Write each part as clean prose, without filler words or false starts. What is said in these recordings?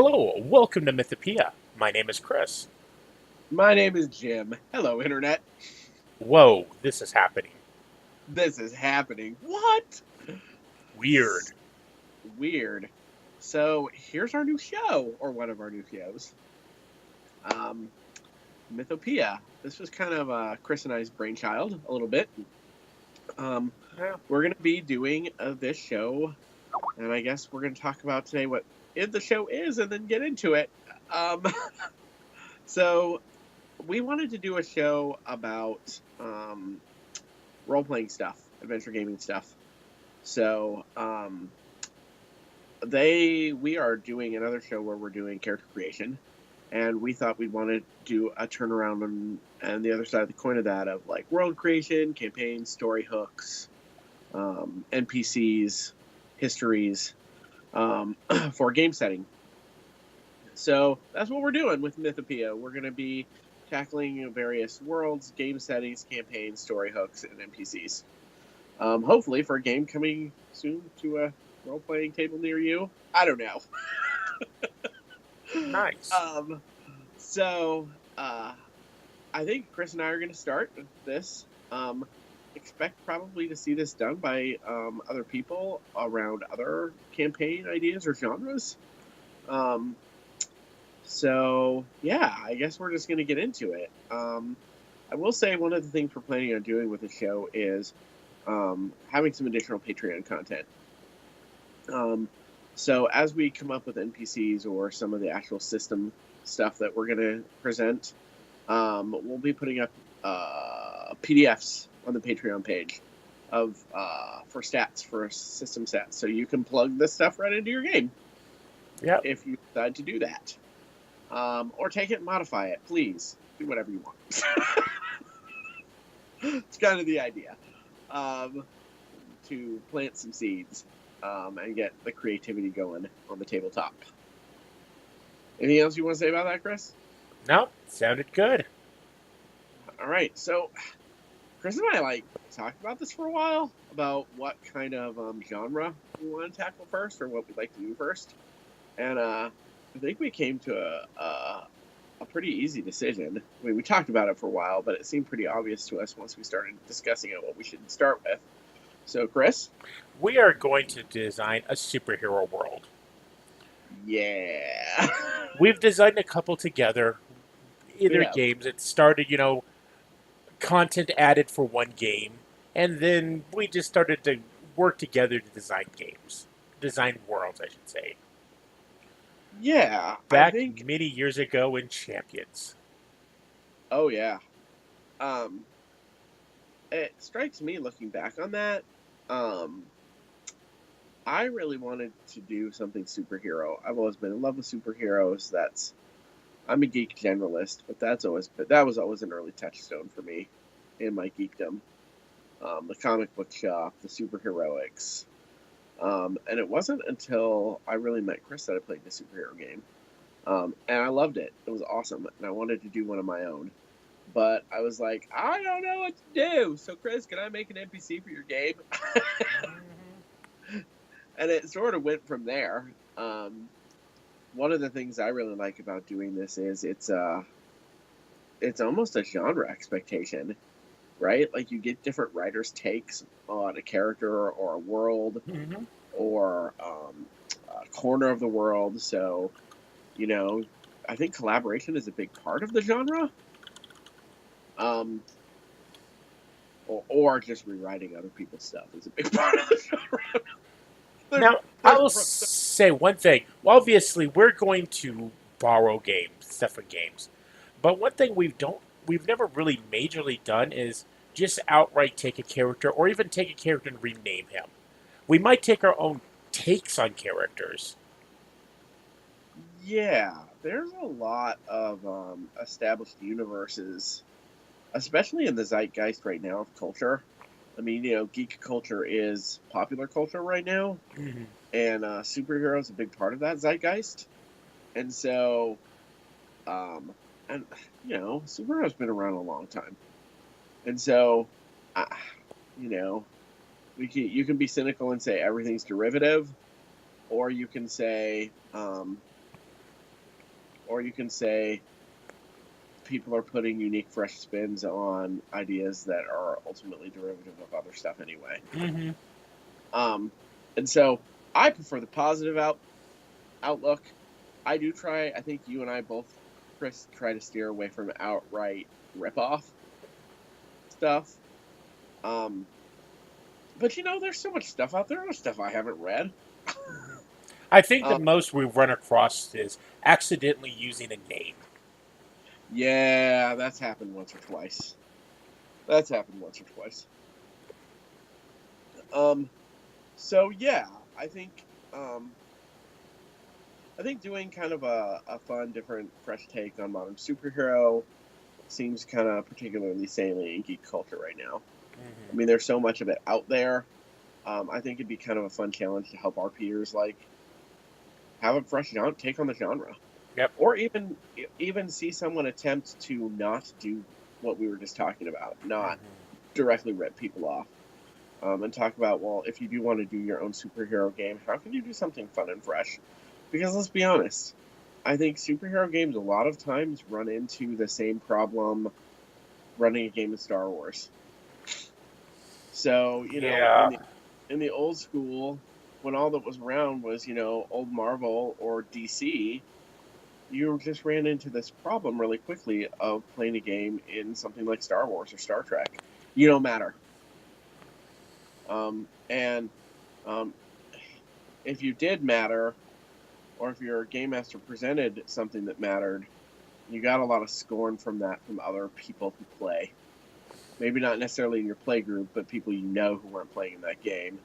Hello, welcome to Mythopoeia. My name is Chris. My name is Jim. Hello, Internet. Whoa, this is happening. This is happening. What? Weird. Weird. So here's our new show, or one of our new shows. Um, Mythopoeia. This was kind of Chris and I's brainchild a little bit. Um, Yeah. we're going to be doing this show, and I guess we're going to talk about today what the show is, and then get into it. Um, so we wanted to do a show about role playing stuff, adventure gaming stuff. So we are doing another show where we're doing character creation, and we thought we'd want to do a turnaround and the other side of the coin of that of like world creation, campaigns, story hooks, NPCs, histories for game setting. So that's what we're doing with Mythopoeia. We're going to be tackling various worlds, game settings, campaigns, story hooks, and NPCs. Hopefully for a game coming soon to a role-playing table near you. I don't know. Nice. um, so I think Chris and I are going to start this. Expect probably to see this done by other people around other campaign ideas or genres. So yeah, I guess we're just going to get into it. I will say one of the things we're planning on doing with the show is having some additional Patreon content. So as we come up with NPCs or some of the actual system stuff that we're going to present, we'll be putting up PDFs on the Patreon page of for stats, for system stats, so you can plug this stuff right into your game Yep. if you decide to do that, or take it and modify it. Please do whatever you want. It's kind of the idea, to plant some seeds and get the creativity going on the tabletop. Anything else you want to say about that, Chris? No, sounded good. All right, so Chris and I talked about this for a while about what kind of genre we want to tackle first, or what we'd like to do first, and I think we came to a pretty easy decision. I mean, we talked about it for a while, but it seemed pretty obvious to us once we started discussing it what we should start with. So, Chris? We are going to design a superhero world. Yeah. We've designed a couple together, We either have. games. It started, content added for one game, and then we just started to work together to design games, design worlds, I should say. Yeah, I Back think. many years ago in Champions. Oh, yeah. Um, it strikes me looking back on that. Um, I really wanted to do something superhero. I've always been in love with superheroes. I'm a geek generalist, but that was always an early touchstone for me in my geekdom. The comic book shop, the superheroics, and it wasn't until I really met Chris that I played the superhero game, and I loved it. It was awesome, and I wanted to do one of my own. But I was like, I don't know what to do. So, Chris, can I make an NPC for your game? And it sort of went from there. One of the things I really like about doing this is it's almost a genre expectation, right? Like you get different writers' takes on a character or a world Mm-hmm. or a corner of the world. So, you know, I think collaboration is a big part of the genre. Um, or just rewriting other people's stuff is a big part of the genre. there's Now, I there's will say one thing. Obviously, we're going to borrow games, stuff from games, but one thing we've never really majorly done is just outright take a character, or even take a character and rename him. We might take our own takes on characters. Yeah, there's a lot of established universes, especially in the zeitgeist right now of culture. I mean, geek culture is popular culture right now, Mm-hmm. and superheroes is a big part of that zeitgeist. And so, um, and superheroes been around a long time, and so, uh, you know, you can be cynical and say everything's derivative, or you can say or you can say people are putting unique, fresh spins on ideas that are ultimately derivative of other stuff anyway. Mm-hmm. Um, and so I prefer the positive outlook. I do try. I think you and I both, Chris, try to steer away from outright ripoff stuff. Um, but there's so much stuff out there. There's stuff I haven't read. I think the Um, most we've run across is accidentally using a name. yeah, that's happened once or twice. That's happened once or twice. Um, so yeah, I think um, I think doing kind of a fun, different, fresh take on modern superhero seems kind of particularly salient in geek culture right now. I Mm-hmm. mean, there's so much of it out there. I think it'd be kind of a fun challenge to help our peers have a fresh take on the genre, Yep. or even see someone attempt to not do what we were just talking about, not Mm-hmm. directly rip people off, and talk about, well, if you do want to do your own superhero game, how can you do something fun and fresh? Because let's be honest, I think superhero games a lot of times run into the same problem running a game of Star Wars. So Yeah. in the old school, when all that was around was old Marvel or DC, you just ran into this problem really quickly of playing a game in something like Star Wars or Star Trek. You don't matter. And um, if you did matter, or if your game master presented something that mattered, you got a lot of scorn from that from other people who play. Maybe not necessarily in your play group, but people who weren't playing in that game.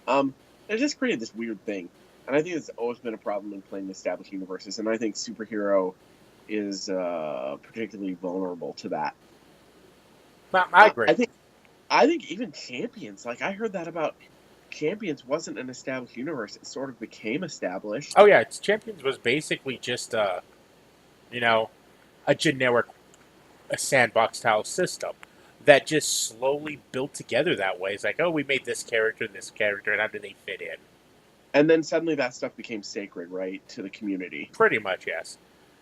Um, it just created this weird thing, and I think it's always been a problem in playing established universes. And I think superhero is particularly vulnerable to that. I agree. I think even Champions, like I heard that about Champions, wasn't an established universe. It sort of became Oh established, yeah, it's Champions was basically just you know, a generic a sandbox style system that just slowly built together that way. It's like, oh, we made this character, and how do they fit in? and then suddenly that stuff became sacred, right, to the community. Pretty much, yes.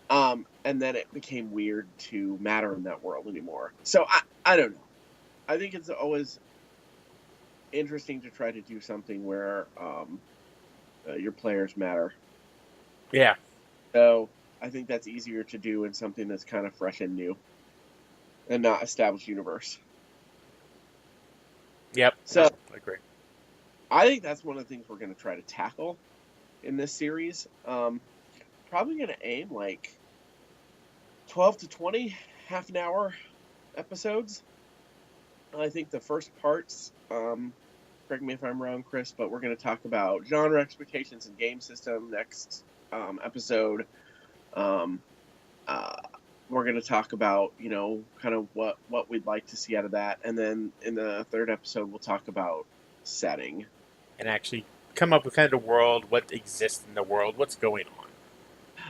And then it became weird to matter in that world anymore. So I don't know. I think it's always interesting to try to do something where your players matter. Yeah. So I think that's easier to do in something that's kind of fresh and new and not established universe. Yep. No, So I agree. I think that's one of the things we're going to try to tackle in this series. Probably going to aim like 12 to 20 half an hour episodes. I think the first parts, correct me if I'm wrong, Chris, but we're going to talk about genre expectations and game system next episode. Um, uh, we're going to talk about, kind of what we'd like to see out of that. And then in the third episode, we'll talk about setting. And actually come up with kind of the world, what exists in the world, what's going on.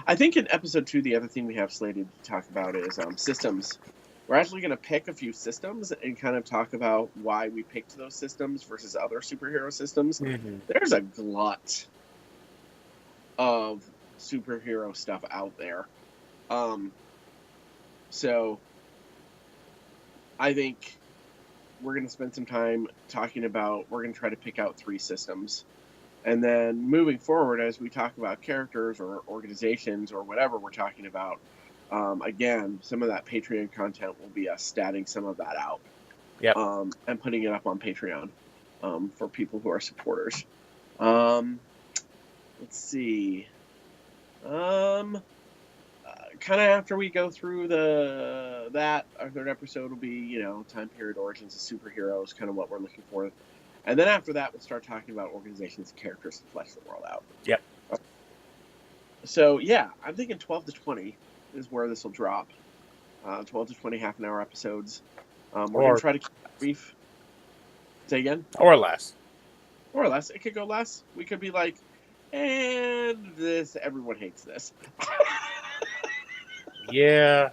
I think in episode 2, the other thing we have slated to talk about is systems. We're actually going to pick a few systems and kind of talk about why we picked those systems versus other superhero systems. Mm-hmm. There's a glut of superhero stuff out there. Um, so I think we're going to spend some time talking about, we're going to try to pick out 3 systems. And then moving forward, as we talk about characters or organizations or whatever we're talking about, again, some of that Patreon content will be us statting some of that out Yep. and putting it up on Patreon for people who are supporters. Let's see. Kind of after we go through our third episode will be time period origins of superheroes, kind of what we're looking for, and then after that we'll start talking about organizations and characters to flesh the world out. Yep. So yeah, I'm thinking 12 to 20 is where this will drop. 12 to 20 half an hour episodes. We're gonna Or try to keep it brief. Say again, or less. or less. It could go less. We could be like, and this everyone hates this. Yeah.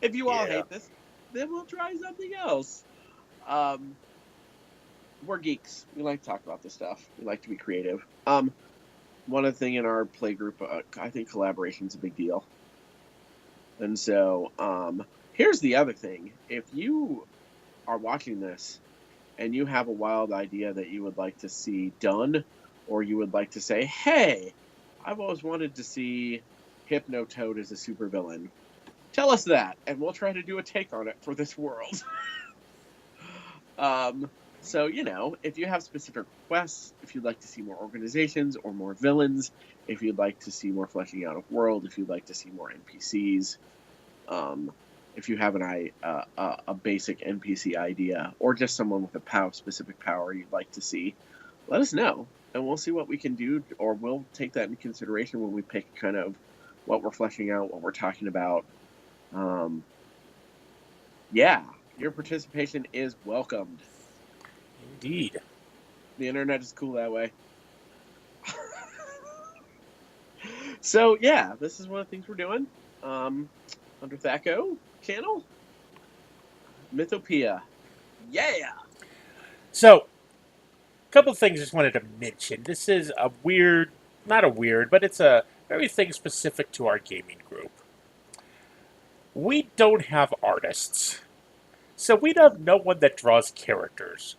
If you all Yeah. hate this, then we'll try something else. Um, we're geeks. We like to talk about this stuff. We like to be creative. One other thing in our play group, I think collaboration is a big deal. And so, here's the other thing. If you are watching this and you have a wild idea that you would like to see done, or you would like to say, hey, I've always wanted to see Hypnotoad as a supervillain, tell us that, and we'll try to do a take on it for this world. um, so, if you have specific requests, if you'd like to see more organizations or more villains, if you'd like to see more fleshing out of world, if you'd like to see more NPCs, um, if you have a basic NPC idea or just someone with a specific power you'd like to see, let us know, and we'll see what we can do, or we'll take that into consideration when we pick kind of what we're fleshing out, what we're talking about. Yeah, your participation is welcomed. Indeed. The internet is cool that way. So yeah, this is one of the things we're doing under Thaco channel. Mythopoeia. Yeah. So, a couple of things I just wanted to mention. This is a weird, not a weird, but it's a very thing specific to our gaming group. We don't have artists. So we have no one that draws characters.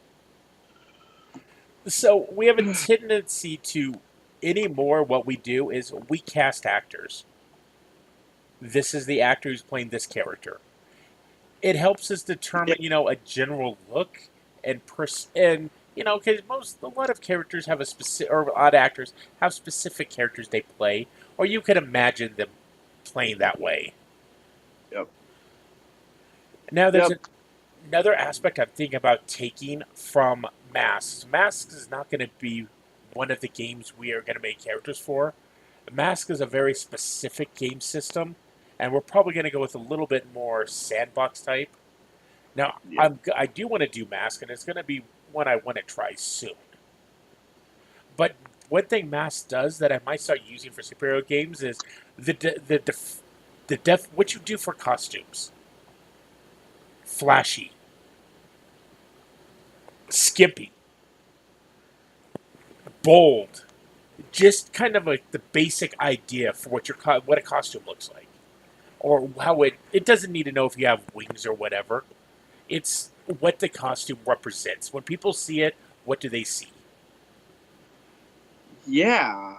So we have a tendency to anymore what we do is we cast actors. This is the actor who's playing this character. It helps us Yeah. determine, a general look and because a lot of characters have a specific, or odd actors have specific characters they play, or you can imagine them playing that way. Yep. Now, there's Yep. another aspect I'm thinking about taking from Masks. Masks is not going to be one of the games we are going to make characters for. Mask is a very specific game system, and we're probably going to go with a little bit more sandbox type. Now, Yep. I do want to do Mask, and it's going to be one I want to try soon. But one thing Mask does that I might start using for superhero games is the what you do for costumes. Flashy, skimpy, bold, just kind of like the basic idea for what a costume looks like, or how it doesn't need to know if you have wings or whatever. It's what the costume represents. When people see it, what do they see? Yeah.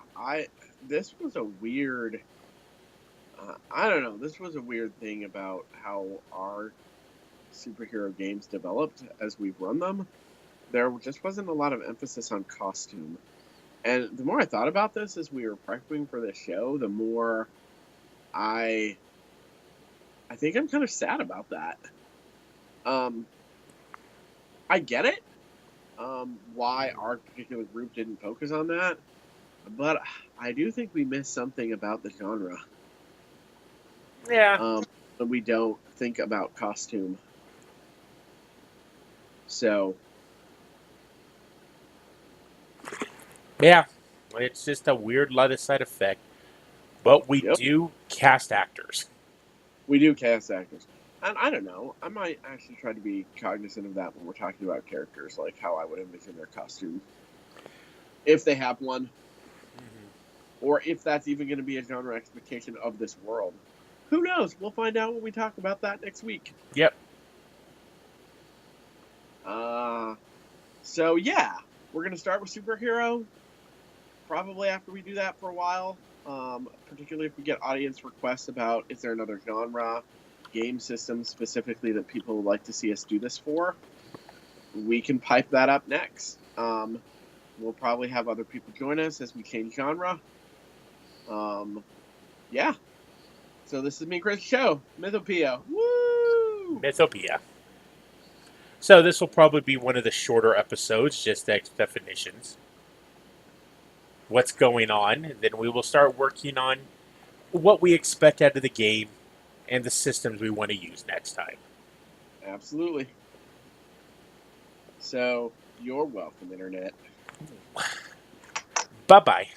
This was a weird. I don't know. This was a weird thing about how our superhero games developed as we've run them. There just wasn't a lot of emphasis on costume. And the more I thought about this as we were prepping for this show, the more I I think I'm kind of sad about that. Um, I get it, why our particular group didn't focus on that, but I do think we missed something about the genre. Yeah, When we don't think about costume. So, yeah. It's just a weird side effect. But we yep, do cast actors. we do cast actors. And I don't know, I might actually try to be cognizant of that when we're talking about characters, like how I would envision their costume, if they have one, or if that's even going to be a genre expectation of this world. Who knows? We'll find out when we talk about that next week. Yep. Uh, so yeah, we're gonna start with superhero. Probably after we do that for a while, particularly if we get audience requests about is there another genre, game system specifically that people would like to see us do this for, we can pipe that up next. We'll probably have other people join us as we change genre. Yeah. So this is me, Chris Show, Mythopoeia. Woo! Mythopoeia. So this will probably be one of the shorter episodes, just definitions. What's going on? Then we will start working on what we expect out of the game and the systems we want to use next time. Absolutely. So you're welcome, Internet. Bye bye.